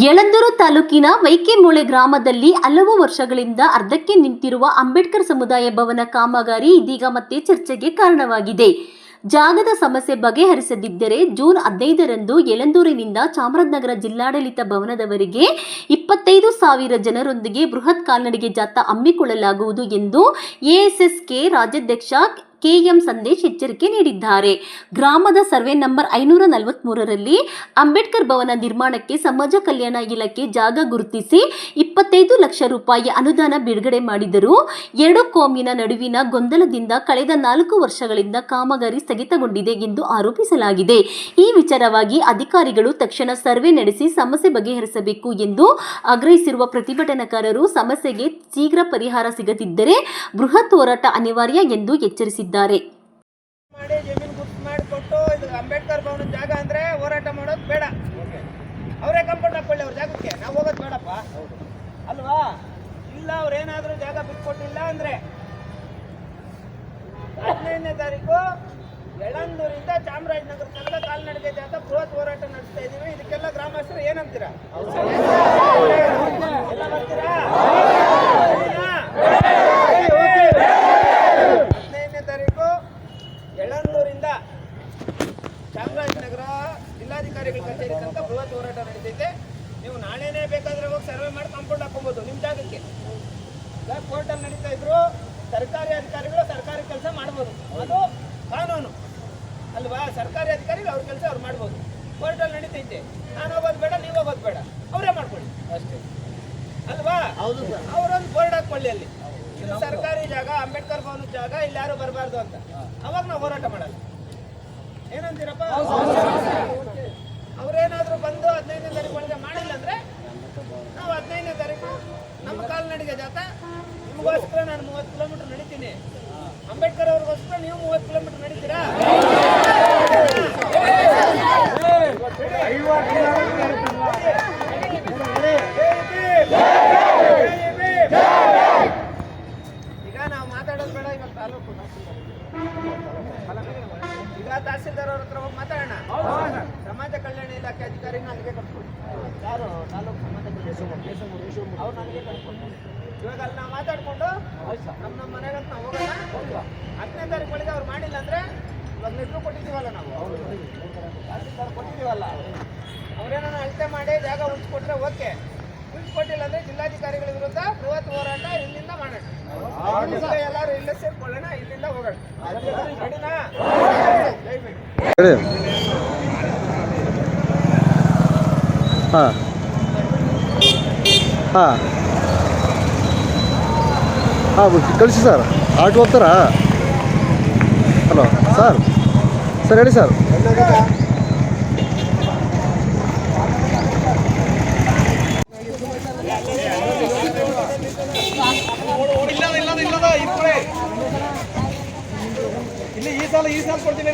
ಯಳಂದೂರು ತಾಲೂಕಿನ ವೈಕೆಮೂಳೆ ಗ್ರಾಮದಲ್ಲಿ ಹಲವು ವರ್ಷಗಳಿಂದ ಅರ್ಧಕ್ಕೆ ನಿಂತಿರುವ ಅಂಬೇಡ್ಕರ್ ಸಮುದಾಯ ಭವನ ಕಾಮಗಾರಿ ಇದೀಗ ಮತ್ತೆ ಚರ್ಚೆಗೆ ಕಾರಣವಾಗಿದೆ. ಜಾಗದ ಸಮಸ್ಯೆ ಬಗೆಹರಿಸದಿದ್ದರೆ ಜೂನ್ 15ರಂದು ಯಳಂದೂರಿನಿಂದ ಚಾಮರಾಜನಗರ ಜಿಲ್ಲಾಡಳಿತ ಭವನದವರೆಗೆ 25,000 ಜನರೊಂದಿಗೆ ಬೃಹತ್ ಕಾಲ್ನಡಿಗೆ ಜಾಥಾ ಹಮ್ಮಿಕೊಳ್ಳಲಾಗುವುದು ಎಂದು ಎಎಸ್ಎಸ್ಕೆ ರಾಜ್ಯಾಧ್ಯಕ್ಷ ಕೆಎಂ ಸಂದೇಶ್ ಎಚ್ಚರಿಕೆ ನೀಡಿದ್ದಾರೆ. ಗ್ರಾಮದ ಸರ್ವೆ ನಂಬರ್ 543ರಲ್ಲಿ ಅಂಬೇಡ್ಕರ್ ಭವನ ನಿರ್ಮಾಣಕ್ಕೆ ಸಮಾಜ ಕಲ್ಯಾಣ ಇಲಾಖೆ ಜಾಗ ಗುರುತಿಸಿ 25 ಲಕ್ಷ ರೂಪಾಯಿ ಅನುದಾನ ಬಿಡುಗಡೆ ಮಾಡಿದರೂ ಎರಡು ಕೋಮಿನ ನಡುವಿನ ಗೊಂದಲದಿಂದ ಕಳೆದ 4 ವರ್ಷಗಳಿಂದ ಕಾಮಗಾರಿ ಸ್ಥಗಿತಗೊಂಡಿದೆ ಎಂದು ಆರೋಪಿಸಲಾಗಿದೆ. ಈ ವಿಚಾರವಾಗಿ ಅಧಿಕಾರಿಗಳು ತಕ್ಷಣ ಸರ್ವೆ ನಡೆಸಿ ಸಮಸ್ಯೆ ಬಗೆಹರಿಸಬೇಕು ಎಂದು ಆಗ್ರಹಿಸಿರುವ ಪ್ರತಿಭಟನಾಕಾರರು ಸಮಸ್ಯೆಗೆ ಶೀಘ್ರ ಪರಿಹಾರ ಸಿಗದಿದ್ದರೆ ಬೃಹತ್ ಹೋರಾಟ ಅನಿವಾರ್ಯ ಎಂದು ಎಚ್ಚರಿಸಿದ್ದಾರೆ. ಅಂಬೇಡ್ಕರ್ ಭವನ ಜಾಗ ಅಂದ್ರೆ ಹೋರಾಟ ಮಾಡೋದು ಬೇಡ, ಅವರೇ ಕಂಪೌಂಡ್ ಹಾಕೊಳ್ಳಿ, ಅವ್ರ ಜಾಗಕ್ಕೆ ನಾವು ಹೋಗೋದು ಬೇಡಪ್ಪ ಅಲ್ವಾ. ಇಲ್ಲ ಅವ್ರೇನಾದ್ರೂ ಜಾಗ ಬಿಟ್ಕೊಟ್ಟಿಲ್ಲ ಅಂದ್ರೆ 15ನೇ ತಾರೀಕು ಯಳಂದೂರಿಂದ ಚಾಮರಾಜನಗರ ತನಕ ಕಾಲ್ನಡಿಗೆ ಜಾಥಾ ಬೃಹತ್ ಹೋರಾಟ ನಡೆಸ್ತಾ ಇದೀವಿ. ಇದಕ್ಕೆಲ್ಲ ಗ್ರಾಮಸ್ಥರು ಏನಂತೀರಾ? ಎಲ್ಲ ಬರ್ತೀರಾ? 15ನೇ ತಾರೀಕು ಯಳಂದೂರಿಂದ ಚಾಮರಾಜನಗರ ಜಿಲ್ಲಾಧಿಕಾರಿಗಳ ಕಚೇರಿ ತನಕ ಬೃಹತ್ ಹೋರಾಟ ನಡೀತೈತೆ. ನೀವು ನಾಳೆನೇ ಬೇಕಾದ್ರೆ ಹೋಗಿ ಸರ್ವೆ ಮಾಡಿ ಕಾಂಪೌಂಡ್ ಹಾಕೊಬೋದು ನಿಮ್ಮ ಜಾಗಕ್ಕೆ. ಕೋರ್ಟಲ್ಲಿ ನಡೀತಾ ಇದ್ರು ಸರ್ಕಾರಿ ಅಧಿಕಾರಿಗಳು ಸರ್ಕಾರಿ ಕೆಲಸ ಮಾಡ್ಬೋದು, ಅದು ಕಾನೂನು ಅಲ್ವಾ. ಸರ್ಕಾರಿ ಅಧಿಕಾರಿಗಳು ಅವ್ರ ಕೆಲಸ ಅವ್ರು ಮಾಡ್ಬೋದು. ಕೋರ್ಟಲ್ಲಿ ನಡೀತೈತೆ, ನಾನು ಹೋಗೋದು ಬೇಡ, ನೀವು ಹೋಗೋದು ಬೇಡ, ಅವರೇ ಮಾಡ್ಕೊಳ್ಳಿ ಅಷ್ಟೇ ಅಲ್ವಾ. ಅವರೊಂದು ಬೋರ್ಡ್ ಹಾಕೊಳ್ಳಿ, ಅಲ್ಲಿ ಇದು ಸರ್ಕಾರಿ ಜಾಗ, ಅಂಬೇಡ್ಕರ್ ಭವನದ ಜಾಗ, ಇಲ್ಲಿ ಯಾರು ಬರಬಾರ್ದು ಅಂತ. ಅವಾಗ ನಾವು ಹೋರಾಟ ಮಾಡಲ್ಲ. ಏನಂತೀರಪ್ಪ? ಅವ್ರೇನಾದ್ರೂ ಬಂದು 15ನೇ ತಾರೀಕು ಒಳಗೆ ಮಾಡಿಲ್ಲ ಅಂದ್ರೆ ನಾವು 15ನೇ ತಾರೀಕು ನಮ್ಮ ಕಾಲ್ನಡಿಗೆ ಜಾಥಾ. ನಿಮಗೋಸ್ಕರ ನಾನು 30 ಕಿಲೋಮೀಟರ್ ನಡೀತೀನಿ, ಅಂಬೇಡ್ಕರ್ ಅವ್ರಿಗೋಸ್ಕರ ನೀವು 30 ಕಿಲೋಮೀಟರ್ ನಡೀತೀರಾ? ಈಗ ನಾವು ಮಾತಾಡೋದು ಬೇಡ, ಇವಾಗ ತಾಲೂಕು ಈಗ ತಹಸೀಲ್ದಾರ್ ಅವ್ರ ಹತ್ರ ಹೋಗಿ ಮಾತಾಡೋಣ. ಸಮಾಜ ಕಲ್ಯಾಣ ಇಲಾಖೆ ಅಧಿಕಾರಿನ ಅಲ್ಲಿಗೆ ಕರ್ಕೊಂಡು, ಯಾರು ತಾಲೂಕು ಸಮಾಜ ಅವ್ರು ನನಗೆ ಕರ್ಕೊಂಡು, ಇವಾಗ ಅಲ್ಲಿ ನಾವು ಮಾತಾಡ್ಕೊಂಡು ನಮ್ಮ ಮನೆಗೆ ನಾವು ಹೋಗೋಣ. 10ನೇ ತಾರೀಕು ಒಳಗೆ ಅವ್ರು ಮಾಡಿಲ್ಲ ಅಂದ್ರೆ ಇವಾಗ ನಿಟ್ಟು ಕೊಟ್ಟಿದ್ದೀವಲ್ಲ, ನಾವು ತಹಸೀಲ್ದಾರ್ ಕೊಟ್ಟಿದ್ದೀವಲ್ಲ, ಅವ್ರೇನೋ ಅಳತೆ ಮಾಡಿ ಜಾಗ ಉಳಿಸ್ಕೊಟ್ರೆ ಓಕೆ, ಉಳಿಸ್ಕೊಟ್ಟಿಲ್ಲ ಅಂದ್ರೆ ಜಿಲ್ಲಾಧಿಕಾರಿಗಳ ವಿರುದ್ಧ ಬೃಹತ್ ಹೋರಾಟ ಇಲ್ಲಿಂದ ಮಾಡೋಣ. ಎಲ್ಲರೂ ಇಲ್ಲೇ ಸೇರ್ಕೊಳ್ಳೋಣ, ಇಲ್ಲಿಂದ ಹೋಗೋಣ. ರೆಡಿನಾ? ಹಾಂ ಹಾಂ ಹಾಂ ಕಳಿಸಿ ಸರ್. ಆಟೋ ಹೋಗ್ತಾರಾ? ಹಲೋ ಸರ್, ಸರ್ ಹೇಳಿ ಸರ್. ಇಲ್ಲಿ ಈ ಸಾಲ ಕೊಡ್ತೀನಿ.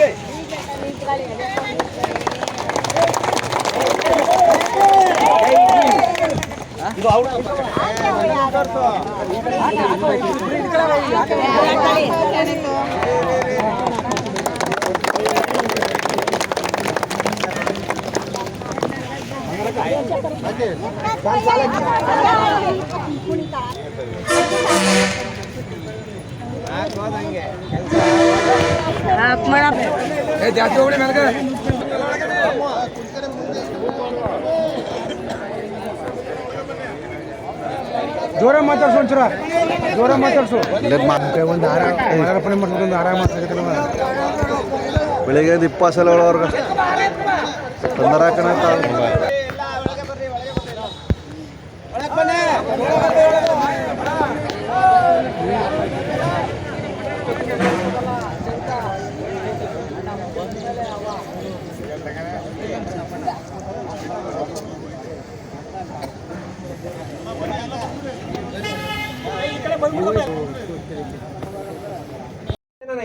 ಇದು ಜಾಸ್ತಿ ಹೋಗ್ಲಿ ನನಗ ಜೋರ ಮಾತಾಡ್ಸು, ಒಂಚೂರ ಜೋರ ಮಾತಾಡ್ಸು. ಒಂದು ಆರಾಮ ಬೆಳಿಗ್ಗೆ 20 ಸಲ ಒಳವರ್ಗ ತೊಂದರೆ ಹಾಕೋಣಂತ.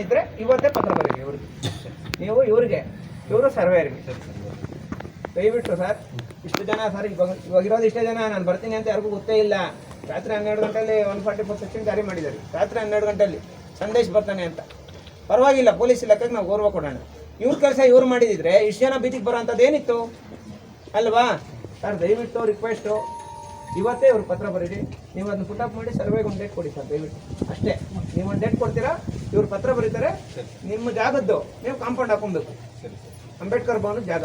ಇದ್ರೆ ಇವತ್ತೇ ಪತ್ರ ಬರೀರಿ ಇವ್ರಿಗೆ, ನೀವು ಇವರು ಸರ್ವೇರಿಗೆ ದಯವಿಟ್ಟು ಸರ್. ಇಷ್ಟು ಜನ ಸರ್, ಇವಾಗಿರೋದು ಇಷ್ಟೇ ಜನ. ನಾನು ಬರ್ತೀನಿ ಅಂತ ಯಾರಿಗೂ ಗೊತ್ತೇ ಇಲ್ಲ. ರಾತ್ರಿ 12 ಗಂಟೆಯಲ್ಲಿ 144 ಸೆಕ್ಷನ್ ಜಾರಿ ಮಾಡಿದ್ದಾರೆ. ರಾತ್ರಿ 12 ಗಂಟೆಯಲ್ಲಿ ಸಂದೇಶ್ ಬರ್ತಾನೆ ಅಂತ. ಪರವಾಗಿಲ್ಲ, ಪೊಲೀಸ್ ಇಲಾಖೆಗೆ ನಾವು ಗೌರವ ಕೊಡೋಣ. ಇವ್ರ ಕೆಲಸ ಇವ್ರು ಮಾಡಿದಿದ್ರೆ ಇಷ್ಟು ಜನ ಬೀದಿಗೆ ಬರೋ ಅಂಥದ್ದು ಏನಿತ್ತು ಅಲ್ವಾ. ಸರ್ ದಯವಿಟ್ಟು ರಿಕ್ವೆಸ್ಟು ಇವತ್ತೇ ಇವ್ರು ಪತ್ರ ಬರೀರಿ, ನೀವು ಅದನ್ನ ಪುಟಪ್ ಮಾಡಿ ಸರ್ವೆಗೆ ಒಂದು ಡೇಟ್ ಕೊಡಿ ಸರ್ ದಯವಿಟ್ಟು ಅಷ್ಟೇ. ನೀವು ಒಂದು ಡೇಟ್ ಕೊಡ್ತೀರಾ, ಇವ್ರು ಪತ್ರ ಬರೀತಾರೆ, ನಿಮ್ಮ ಜಾಗದ್ದು ನೀವು ಕಾಂಪೌಂಡ್ ಹಾಕೊಬೇಕು, ಅಂಬೇಡ್ಕರ್ ಭವನದ ಜಾಗ.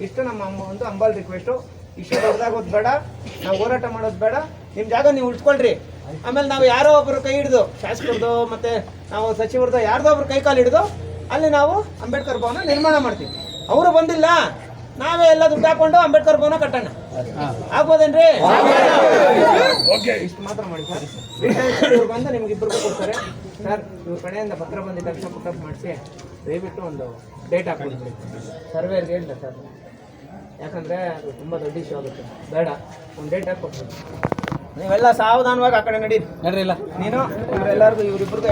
ಇಷ್ಟು ನಮ್ಮ ಒಂದು ಅಂಬಲ್ ರಿಕ್ವೆಸ್ಟು. ಇಷ್ಟು ದೊಡ್ಡದಾಗೋದು ಬೇಡ, ನಾವು ಹೋರಾಟ ಮಾಡೋದು ಬೇಡ, ನಿಮ್ಮ ಜಾಗ ನೀವು ಉಳ್ಸ್ಕೊಳ್ರಿ. ಆಮೇಲೆ ನಾವು ಯಾರೋ ಒಬ್ಬರು ಕೈ ಹಿಡಿದು, ಶಾಸಕರದು ಮತ್ತು ನಾವು ಸಚಿವರದ್ದು ಯಾರ್ದೋ ಒಬ್ರು ಕೈ ಕಾಲು ಹಿಡಿದು ಅಲ್ಲಿ ನಾವು ಅಂಬೇಡ್ಕರ್ ಭವನ ನಿರ್ಮಾಣ ಮಾಡ್ತೀವಿ. ಅವರು ಬಂದಿಲ್ಲ, ನಾವೇ ಎಲ್ಲ ದುಡ್ಡು ಹಾಕೊಂಡು ಅಂಬೇಡ್ಕರ್ ಭವನ ಕಟ್ಟೋಣ, ಆಗ್ಬೋದೇನ್ರಿ? ಇಷ್ಟು ಮಾತ್ರ ಮಾಡಿ ಸರ್. ಇವ್ರು ಬಂದು ನಿಮ್ಗೆ ಇಬ್ಬರಿಗೂ ಕೊಡ್ತಾರೆ ಸರ್. ಇವ್ರ ಕಡೆಯಿಂದ ಪತ್ರ ಬಂದಿದ್ದ ತಕ್ಷಣ ಪುಟಪ್ ಮಾಡಿಸಿ ದಯವಿಟ್ಟು ಒಂದು ಡೇಟ್ ಹಾಕ್ಬಿಡ್ತೀವಿ. ಸರ್ವೇರ್ಗೆ ಹೇಳಿಲ್ಲ ಸರ್, ಯಾಕಂದರೆ ಅದು ತುಂಬ ದೊಡ್ಡ ಇಶ್ಯೂ ಆಗುತ್ತೆ, ಬೇಡ ಒಂದು ಡೇಟ್ ಹಾಕ್ಕೊಡ್ತೀವಿ. ನೀವೆಲ್ಲ ಸಾವಧಾನವಾಗಿ ಆ ಕಡೆ ನಡೀರಿ. ನಡ್ರಿ ಇಲ್ಲ ನೀನು ಇವರೆಲ್ಲರಿಗೂ ಇವರಿಬ್ಬರಿಗೂ